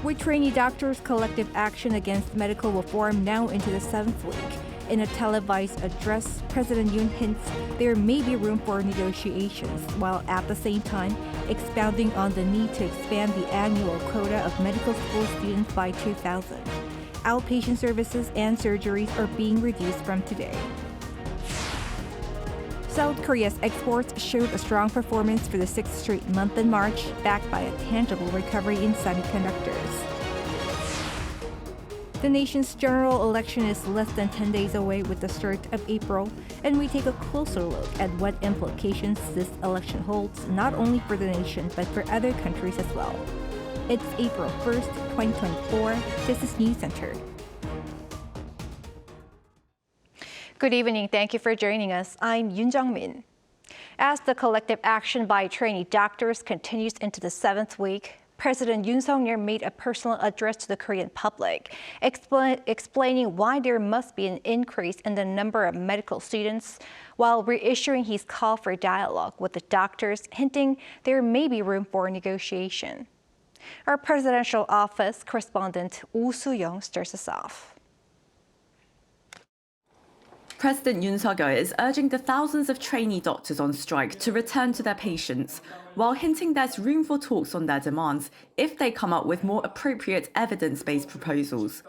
With trainee doctors' collective action against medical reform now into the 7th week, in a televised address, President Yoon hints there may be room for negotiations, while at the same time expounding on the need to expand the annual quota of medical school students by 2,000. Outpatient services and surgeries are being reduced from today. South Korea's exports showed a strong performance for the 6th straight month in March, backed by a tangible recovery in semiconductors. The nation's general election is less than 10 days away with the start of April, and we take a closer look at what implications this election holds, not only for the nation, but for other countries as well. It's April 1st, 2024. This is Newscenter. Good evening. Thank you for joining us. I'm Yoon Jung-min. As the collective action by trainee doctors continues into the 7th week, President Yoon Suk-yeol made a personal address to the Korean public, explaining why there must be an increase in the number of medical students, while reissuing his call for dialogue with the doctors, hinting there may be room for negotiation. Our presidential office correspondent Oh Soo-young starts us off. President Yoon Suk-yeol is urging the thousands of trainee doctors on strike to return to their patients, while hinting there's room for talks on their demands if they come up with more appropriate evidence-based proposals.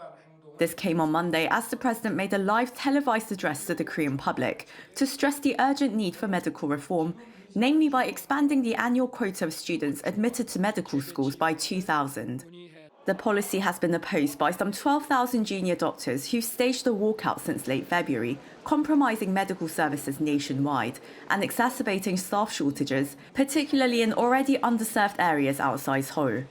This came on Monday as the president made a live televised address to the Korean public to stress the urgent need for medical reform, namely by expanding the annual quota of students admitted to medical schools by 2,000. The policy has been opposed by some 12,000 junior doctors who've staged a walkout since late February, compromising medical services nationwide and exacerbating staff shortages, particularly in already underserved areas outside Seoul.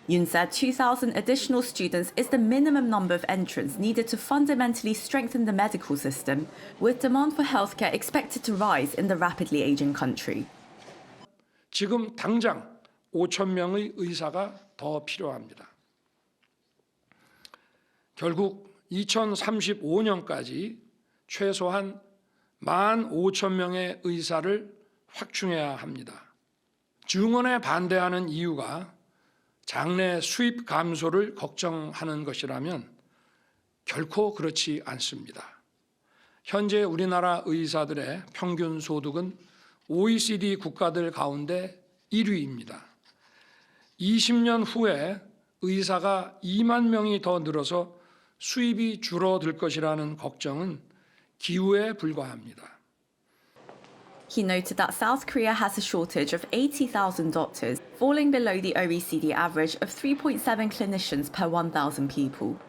Yoon said 2,000 additional students is the minimum number of entrants needed to fundamentally strengthen the medical system, with demand for healthcare expected to rise in the rapidly aging country. 지금 당장 5,000명의 의사가 더 필요합니다. 결국 2035년까지 최소한 15,000명의 의사를 확충해야 합니다. 증원에 반대하는 이유가 장래 수입 감소를 걱정하는 것이라면 결코 그렇지 않습니다. 현재 우리나라 의사들의 평균 소득은 OECD 국가들 가운데 1위입니다. 20년 후에 의사가 2만 명이 더 늘어서 수입이 줄어들 것이라는 걱정은 기우에 불과합니다. He noted that South Korea has a shortage of 80,000 doctors, falling below the OECD average of 3.7 clinicians per 1,000 people.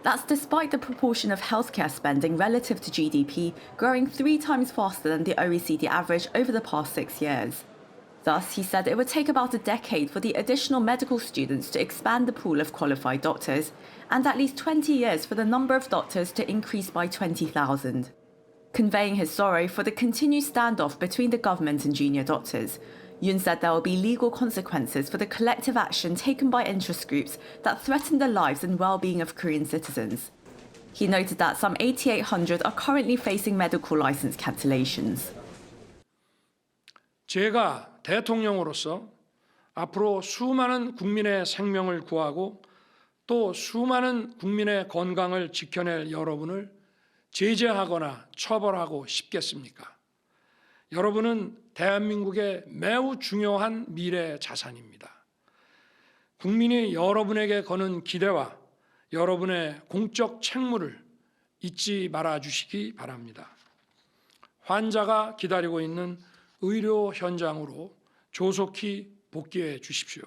That's despite the proportion of healthcare spending relative to GDP growing 3 times faster than the OECD average over the past 6 years. Thus, he said it would take about a decade for the additional medical students to expand the pool of qualified doctors, and at least 20 years for the number of doctors to increase by 20,000. Conveying his sorrow for the continued standoff between the government and junior doctors, Yoon said there will be legal consequences for the collective action taken by interest groups that threaten the lives and well-being of Korean citizens. He noted that some 8,800 are currently facing medical license cancellations. 제가 대통령으로서 앞으로 수많은 국민의 생명을 구하고 또 수많은 국민의 건강을 지켜낼 여러분을 제재하거나 처벌하고 싶겠습니까? 여러분은 대한민국의 매우 중요한 미래 자산입니다. 국민이 여러분에게 거는 기대와 여러분의 공적 책무를 잊지 말아 주시기 바랍니다. 환자가 기다리고 있는 의료 현장으로 조속히 복귀해 주십시오.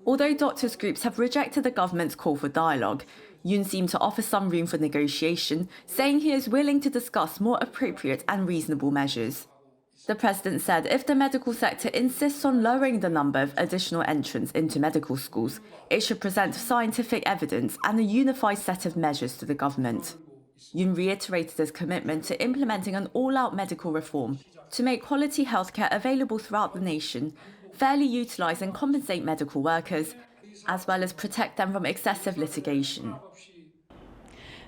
Although doctors' groups have rejected the government's call for dialogue, Yoon seemed to offer some room for negotiation, saying he is willing to discuss more appropriate and reasonable measures. The president said if the medical sector insists on lowering the number of additional entrants into medical schools, it should present scientific evidence and a unified set of measures to the government. Yoon reiterated his commitment to implementing an all-out medical reform to make quality healthcare available throughout the nation, fairly utilise and compensate medical workers, as well as protect them from excessive litigation.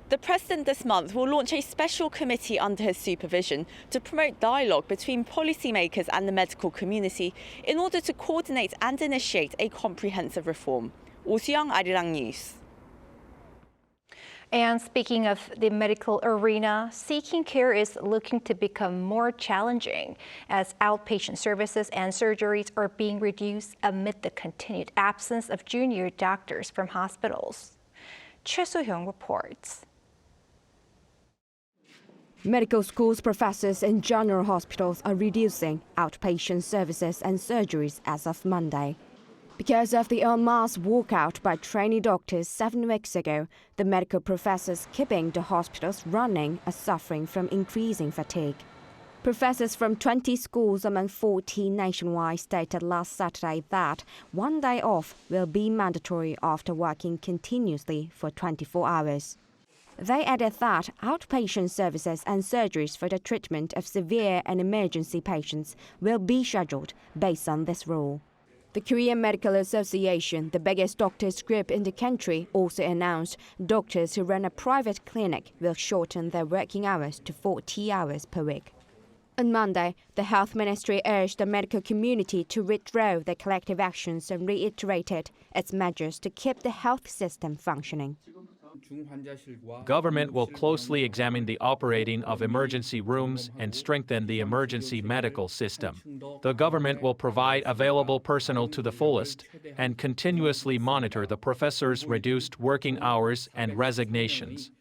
The president this month will launch a special committee under his supervision to promote dialogue between policymakers and the medical community in order to coordinate and initiate a comprehensive reform. Ha-seong, Arirang News. And speaking of the medical arena, seeking care is looking to become more challenging as outpatient services and surgeries are being reduced amid the continued absence of junior doctors from hospitals. Choi Soo-hyung reports. Medical schools, professors and general hospitals are reducing outpatient services and surgeries as of Monday. Because of the en masse walkout by trainee doctors 7 weeks ago, the medical professors keeping the hospitals running are suffering from increasing fatigue. Professors from 20 schools among 14 nationwide stated last Saturday that 1 day off will be mandatory after working continuously for 24 hours. They added that outpatient services and surgeries for the treatment of severe and emergency patients will be scheduled based on this rule. The Korean Medical Association, the biggest doctors group in the country, also announced doctors who run a private clinic will shorten their working hours to 40 hours per week. On Monday, the health ministry urged the medical community to withdraw their collective actions and reiterated its measures to keep the health system functioning. Government will closely examine the operating of emergency rooms and strengthen the emergency medical system. The government will provide available personnel to the fullest and continuously monitor the professors' reduced working hours and resignations.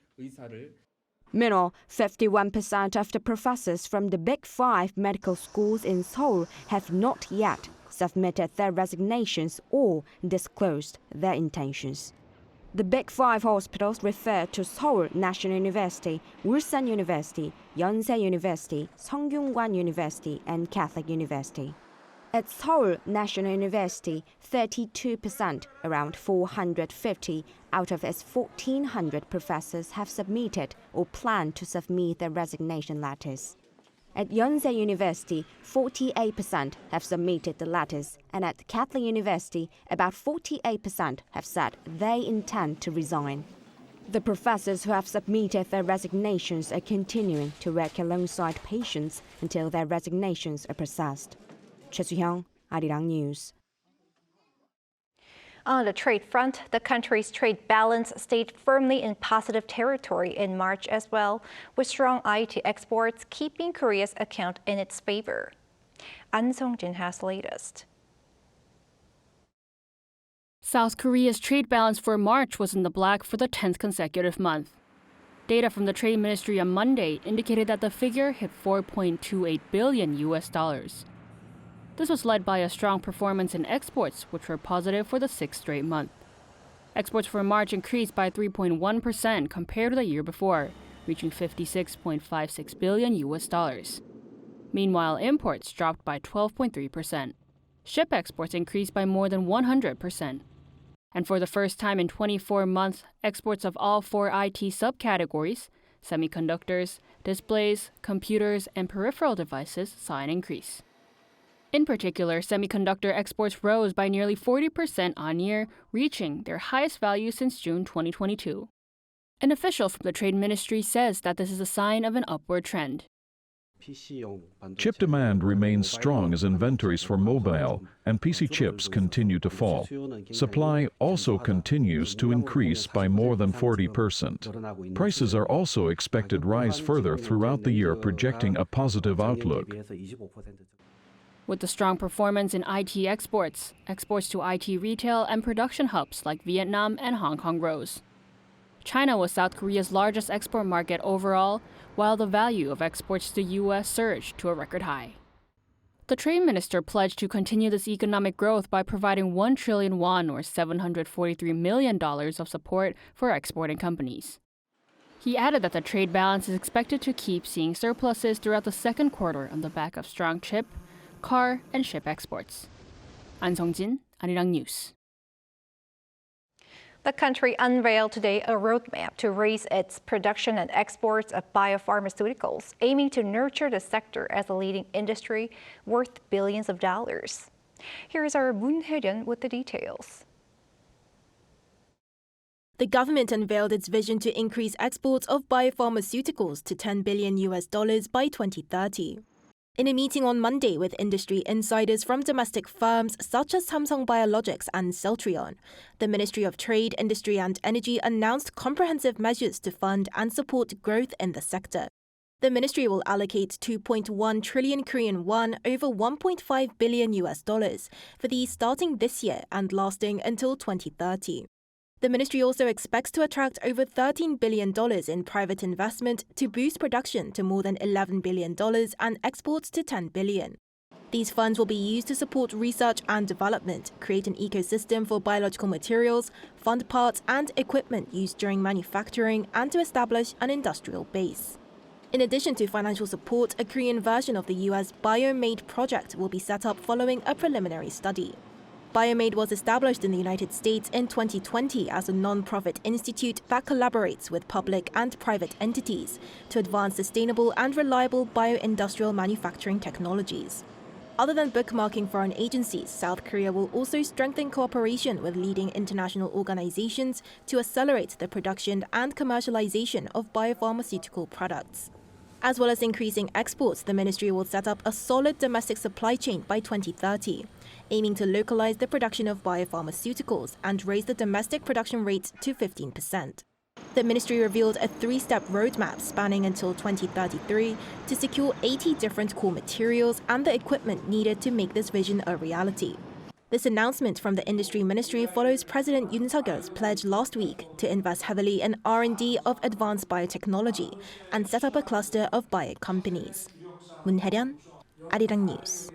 Meanwhile, 51% of the professors from the Big Five medical schools in Seoul have not yet submitted their resignations or disclosed their intentions. The Big Five hospitals refer to Seoul National University, Ulsan University, Yonsei University, Seoul-Gwangju University, and Catholic University. At Seoul National University, 32%, around 450 out of its 1,400 professors have submitted or plan to submit their resignation letters. At Yonsei University, 48% have submitted the letters, and at Catholic University, about 48% have said they intend to resign. The professors who have submitted their resignations are continuing to work alongside patients until their resignations are processed. Choi Soo-hyung, Arirang News. On the trade front, the country's trade balance stayed firmly in positive territory in March as well, with strong IT exports keeping Korea's account in its favor. An Sung-jin has the latest. South Korea's trade balance for March was in the black for the 10th consecutive month. Data from the Trade Ministry on Monday indicated that the figure hit $4.28 billion. This was led by a strong performance in exports, which were positive for the 6th straight month. Exports for March increased by 3.1% compared to the year before, reaching $56.56 billion. Meanwhile, imports dropped by 12.3%. Ship exports increased by more than 100%. And for the first time in 24 months, exports of all 4 IT subcategories, semiconductors, displays, computers, and peripheral devices, saw an increase. In particular, semiconductor exports rose by nearly 40% on year, reaching their highest value since June 2022. An official from the Trade Ministry says that this is a sign of an upward trend. Chip demand remains strong as inventories for mobile and PC chips continue to fall. Supply also continues to increase by more than 40%. Prices are also expected to rise further throughout the year, projecting a positive outlook. With the strong performance in IT exports, exports to IT retail and production hubs like Vietnam and Hong Kong rose. China was South Korea's largest export market overall, while the value of exports to the U.S. surged to a record high. The trade minister pledged to continue this economic growth by providing 1 trillion won or $743 million of support for exporting companies. He added that the trade balance is expected to keep seeing surpluses throughout the second quarter on the back of strong chip, car, and ship exports. An Sung-jin, Arirang News. The country unveiled today a roadmap to raise its production and exports of biopharmaceuticals, aiming to nurture the sector as a leading industry worth billions of dollars. Here is our Moon Hye-ryun with the details. The government unveiled its vision to increase exports of biopharmaceuticals to $10 billion by 2030. In a meeting on Monday with industry insiders from domestic firms such as Ha-seong Biologics and Celltrion, the Ministry of Trade, Industry and Energy announced comprehensive measures to fund and support growth in the sector. The ministry will allocate 2.1 trillion Korean won, over $1.5 billion for these starting this year and lasting until 2030. The ministry also expects to attract over $13 billion in private investment to boost production to more than $11 billion and exports to $10 billion. These funds will be used to support research and development, create an ecosystem for biological materials, fund parts and equipment used during manufacturing, and to establish an industrial base. In addition to financial support, a Korean version of the US BioMade project will be set up following a preliminary study. BioMade was established in the United States in 2020 as a non-profit institute that collaborates with public and private entities to advance sustainable and reliable bio-industrial manufacturing technologies. Other than bookmarking foreign agencies, South Korea will also strengthen cooperation with leading international organizations to accelerate the production and commercialization of biopharmaceutical products. As well as increasing exports, the ministry will set up a solid domestic supply chain by 2030, aiming to localize the production of biopharmaceuticals and raise the domestic production rate to 15%. The ministry revealed a three-step roadmap spanning until 2033 to secure 80 different core materials and the equipment needed to make this vision a reality. This announcement from the Industry Ministry follows President Yoon Suk-yeol's pledge last week to invest heavily in R&D of advanced biotechnology and set up a cluster of bio companies. Moon Hae-ryun, Arirang News.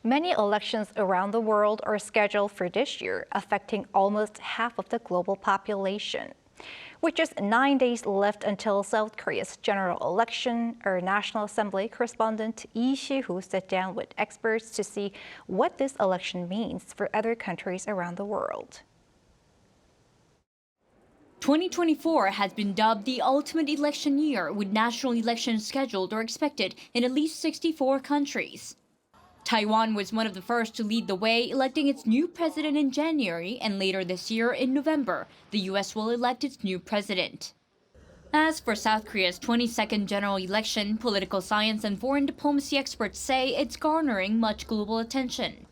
Many elections around the world are scheduled for this year, affecting almost half of the global population. With just 9 days left until South Korea's general election, our National Assembly correspondent Lee Si-hoo sat down with experts to see what this election means for other countries around the world. 2024 has been dubbed the ultimate election year, with national elections scheduled or expected in at least 64 countries. Taiwan was one of the first to lead the way, electing its new president in January, and later this year, in November, the U.S. will elect its new president. As for South Korea's 22nd general election, political science and foreign diplomacy experts say it's garnering much global attention.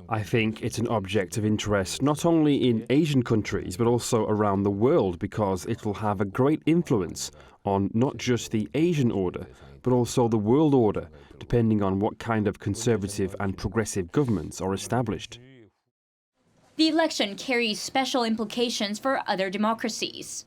I think it's an object of interest not only in Asian countries but also around the world, because it will have a great influence on not just the Asian order but also the world order, depending on what kind of conservative and progressive governments are established. The election carries special implications for other democracies.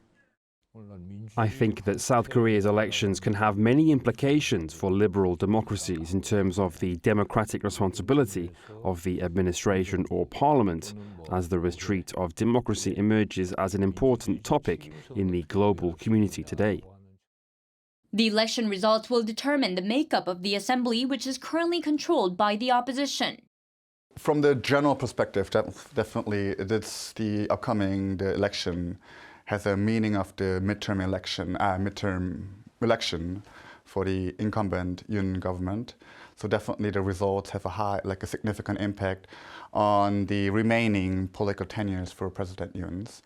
I think that South Korea's elections can have many implications for liberal democracies in terms of the democratic responsibility of the administration or parliament, as the retreat of democracy emerges as an important topic in the global community today. The election results will determine the makeup of the assembly, which is currently controlled by the opposition. From the general perspective, definitely the election has a meaning of the midterm election for the incumbent Yoon government. So definitely the results have a significant impact on the remaining political tenures for President Yoon's.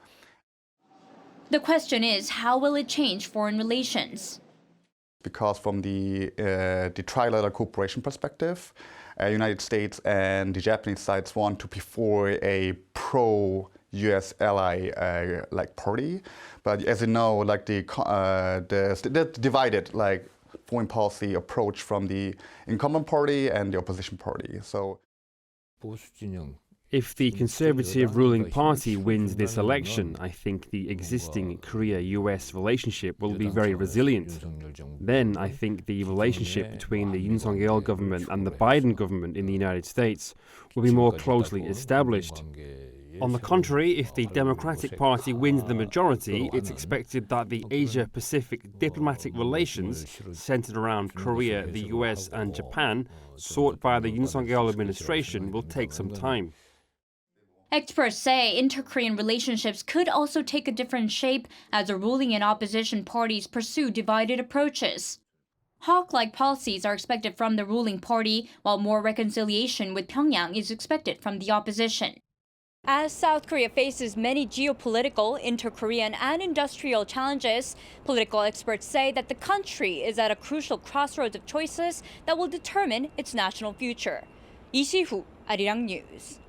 The question is, how will it change foreign relations? Because from the trilateral cooperation perspective, United States and the Japanese sides want to be for a pro-US ally party, but as you know, the divided foreign policy approach from the incumbent party and the opposition party. So, if the conservative ruling party wins this election, I think the existing Korea-US relationship will be very resilient. Then I think the relationship between the Yoon Suk-yeol government and the Biden government in the United States will be more closely established. On the contrary, if the Democratic Party wins the majority, it's expected that the Asia-Pacific diplomatic relations centered around Korea, the US and Japan, sought by the Yoon Suk-yeol administration, will take some time. Experts say inter-Korean relationships could also take a different shape as the ruling and opposition parties pursue divided approaches. Hawk-like policies are expected from the ruling party, while more reconciliation with Pyongyang is expected from the opposition. As South Korea faces many geopolitical, inter-Korean, and industrial challenges, political experts say that the country is at a crucial crossroads of choices that will determine its national future. Lee Si-hu, Arirang News.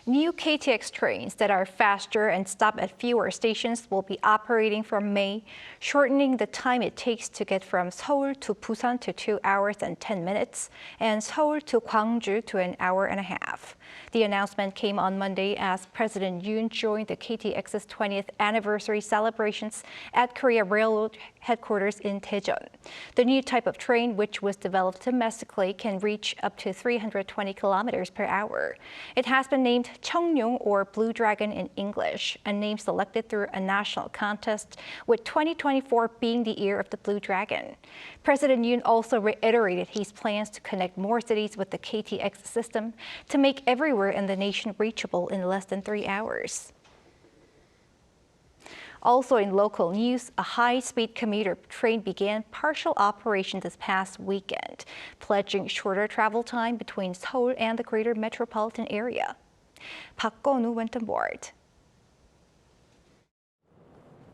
New KTX trains that are faster and stop at fewer stations will be operating from May, shortening the time it takes to get from Seoul to Busan to 2 hours and 10 minutes, and Seoul to Gwangju to an hour and a half. The announcement came on Monday as President Yoon joined the KTX's 20th anniversary celebrations at Korea Railroad headquarters in Daejeon. The new type of train, which was developed domestically, can reach up to 320 kilometers per hour. It has been named Cheongryong, or Blue Dragon in English, a name selected through a national contest, with 2024 being the year of the Blue Dragon. President Yoon also reiterated his plans to connect more cities with the KTX system to make everywhere in the nation reachable in less than 3 hours. Also in local news, a high-speed commuter train began partial operation this past weekend, pledging shorter travel time between Seoul and the greater metropolitan area. Park Go-nu went on board.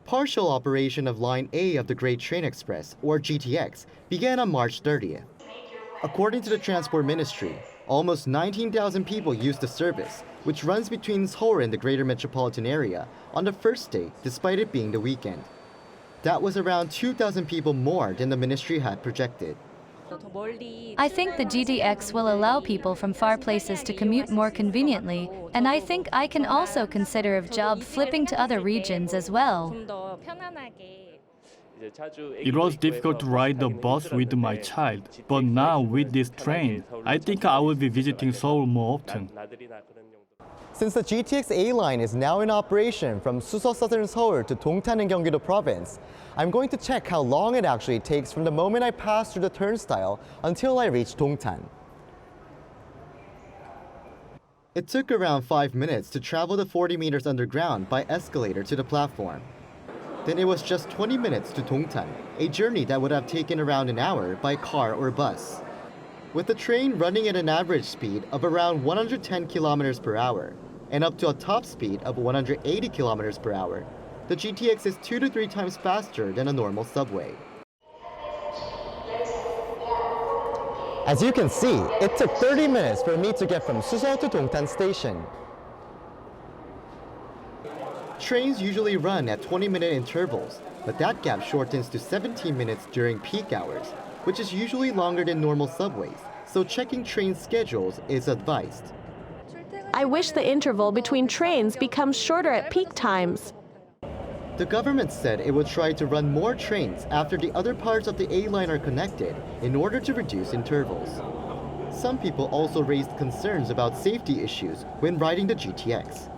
Partial operation of Line A of the Great Train Express, or GTX, began on March 30th. According to the Transport Ministry, almost 19,000 people used the service, which runs between Seoul and the greater metropolitan area, on the first day, despite it being the weekend. That was around 2,000 people more than the ministry had projected. I think the GTX will allow people from far places to commute more conveniently, and I think I can also consider of job flipping to other regions as well. It was difficult to ride the bus with my child, but now with this train, I think I will be visiting Seoul more often. Since the GTX-A line is now in operation from Suseok Southern Seoul to Dongtan in Gyeonggi-do Province, I'm going to check how long it actually takes from the moment I pass through the turnstile until I reach Dongtan. It took around 5 minutes to travel the 40 meters underground by escalator to the platform. Then it was just 20 minutes to Dongtan, a journey that would have taken around an hour by car or bus. With the train running at an average speed of around 110 kilometers per hour and up to a top speed of 180 kilometers per hour, the GTX is 2 to 3 times faster than a normal subway. As you can see, it took 30 minutes for me to get from Suseok to Dongtan Station. Trains usually run at 20-minute intervals, but that gap shortens to 17 minutes during peak hours, which is usually longer than normal subways, so checking train schedules is advised. I wish the interval between trains becomes shorter at peak times. The government said it would try to run more trains after the other parts of the A line are connected in order to reduce intervals. Some people also raised concerns about safety issues when riding the GTX.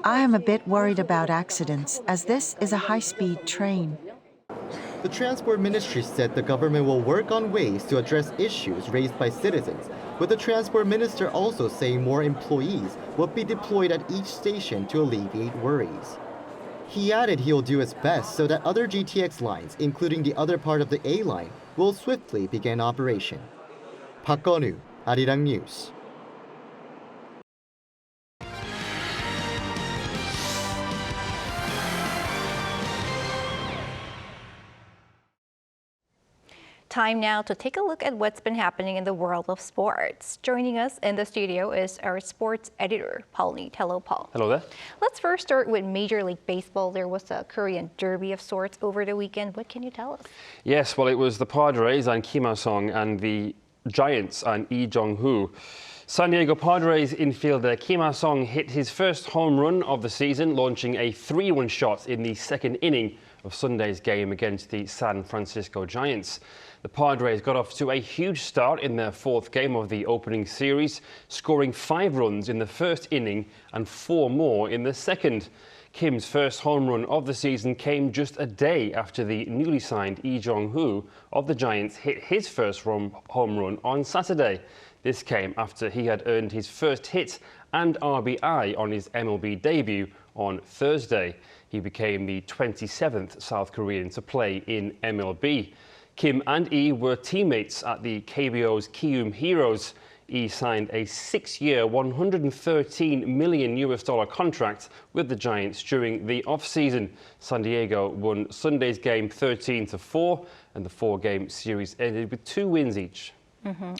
I am a bit worried about accidents, as this is a high-speed train. The Transport Ministry said the government will work on ways to address issues raised by citizens, with the Transport Minister also saying more employees will be deployed at each station to alleviate worries. He added he will do his best so that other GTX lines, including the other part of the A line, will swiftly begin operation. Park Go-nu, Arirang News. Time now to take a look at what's been happening in the world of sports. Joining us in the studio is our sports editor, Paul Neat. Hello, Paul. Hello there. Let's first start with Major League Baseball. There was a Korean derby of sorts over the weekend. What can you tell us? Yes, well, it was the Padres and Kim Ha-seong and the Giants and Lee Jong-hoo. San Diego Padres infielder Kim Ha-seong hit his first home run of the season, launching a 3-1 shot in the second inning of Sunday's game against the San Francisco Giants. The Padres got off to a huge start in their fourth game of the opening series, scoring 5 runs in the first inning and 4 more in the second. Kim's first home run of the season came just a day after the newly signed Lee Jong-hoo of the Giants hit his first home run on Saturday. This came after he had earned his first hit and RBI on his MLB debut on Thursday. He became the 27th South Korean to play in MLB. Kim and Lee were teammates at the KBO's Kium Heroes. Lee signed a 6-year, $113 million contract with the Giants during the off-season. San Diego won Sunday's game 13-4, and the 4-game series ended with 2 wins each.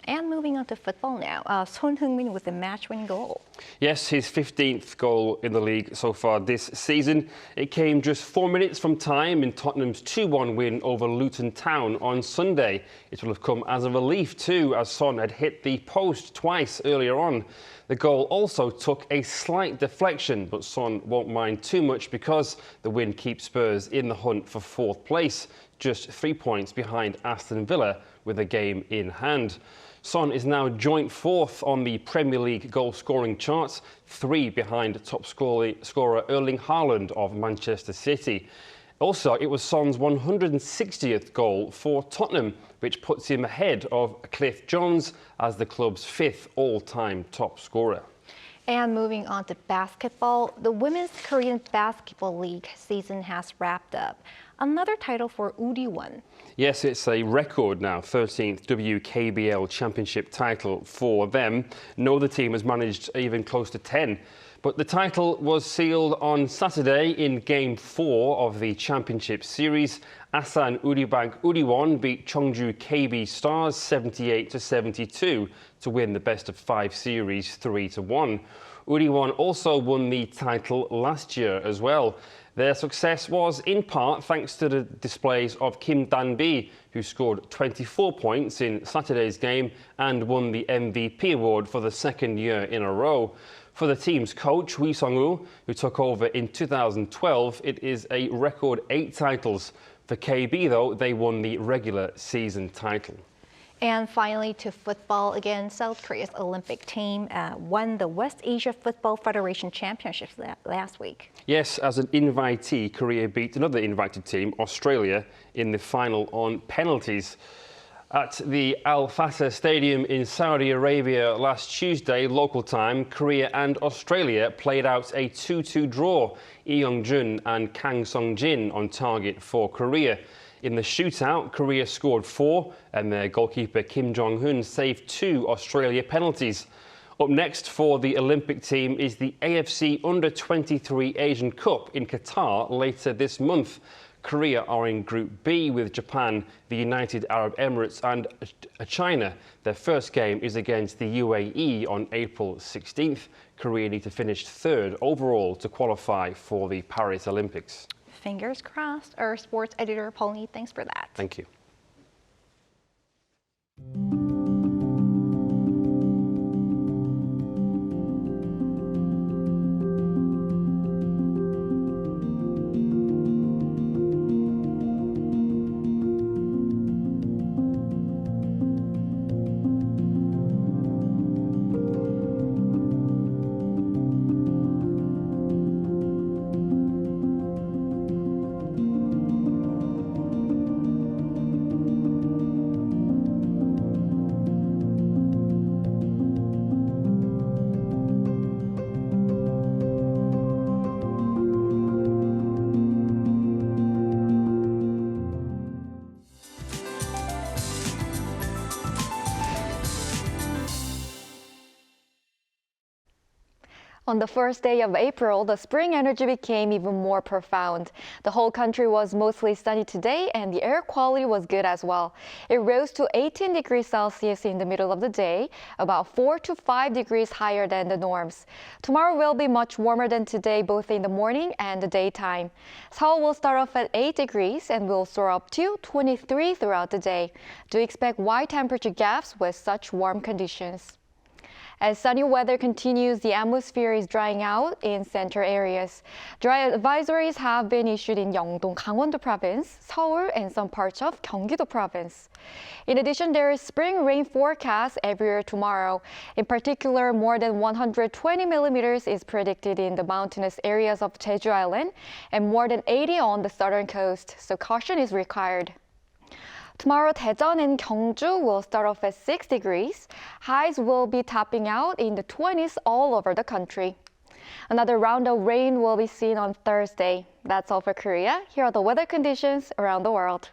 And moving on to football now, Son Heung-min with the match-winning goal. Yes, his 15th goal in the league so far this season. It came just 4 minutes from time in Tottenham's 2-1 win over Luton Town on Sunday. It will have come as a relief too, as Son had hit the post twice earlier on. The goal also took a slight deflection, but Son won't mind too much because the win keeps Spurs in the hunt for 4th place, just 3 points behind Aston Villa with a game in hand. Son is now joint 4th on the Premier League goal-scoring charts, 3 behind top scorer Erling Haaland of Manchester City. Also, it was Son's 160th goal for Tottenham, which puts him ahead of Cliff Jones as the club's 5th all-time top scorer. And moving on to basketball, the Women's Korean Basketball League season has wrapped up. Another title for Uriwon. Yes, it's a record now, 13th WKBL championship title for them. No other team has managed even close to 10. But the title was sealed on Saturday in Game 4 of the championship series. Asan Uribank Uriwon beat Cheongju KB Stars 78-72 to win the best of 5 series 3-1. Uriwon also won the title last year as well. Their success was in part thanks to the displays of Kim Dan-bi, who scored 24 points in Saturday's game and won the MVP award for the 2nd year in a row. For the team's coach, Wi Sung-woo, who took over in 2012, it is a record 8 titles. For KB, though, they won the regular season title. And finally, to football again, South Korea's Olympic team won the West Asia Football Federation Championships last week. Yes, as an invitee, Korea beat another invited team, Australia, in the final on penalties. At the Al Fatah Stadium in Saudi Arabia last Tuesday, local time, Korea and Australia played out a 2-2 draw. Lee Young-jun and Kang Sung-jin on target for Korea. In the shootout, Korea scored 4 and their goalkeeper Kim Jong-hoon saved 2 Australia penalties. Up next for the Olympic team is the AFC Under-23 Asian Cup in Qatar later this month. Korea are in Group B with Japan, the United Arab Emirates and China. Their first game is against the UAE on April 16th. Korea need to finish 3rd overall to qualify for the Paris Olympics. Fingers crossed. Our sports editor, Paulini, thanks for that. Thank you. On the first day of April, the spring energy became even more profound. The whole country was mostly sunny today and the air quality was good as well. It rose to 18 degrees Celsius in the middle of the day, about 4 to 5 degrees higher than the norms. Tomorrow will be much warmer than today, both in the morning and the daytime. Seoul will start off at 8 degrees and will soar up to 23 throughout the day. Do expect wide temperature gaps with such warm conditions. As sunny weather continues, the atmosphere is drying out in center areas. Dry advisories have been issued in Yeongdong, Gangwon-do province, Seoul, and some parts of Gyeonggi-do province. In addition, there is spring rain forecast everywhere tomorrow. In particular, more than 120 millimeters is predicted in the mountainous areas of Jeju Island and more than 80 on the southern coast, so caution is required. Tomorrow, Daejeon and Gwangju will start off at 6 degrees. Highs will be topping out in the 20s all over the country. Another round of rain will be seen on Thursday. That's all for Korea. Here are the weather conditions around the world.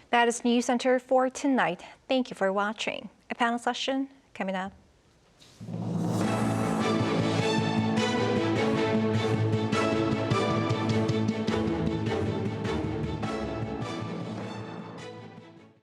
That is Newscenter for tonight. Thank you for watching. A panel session coming up.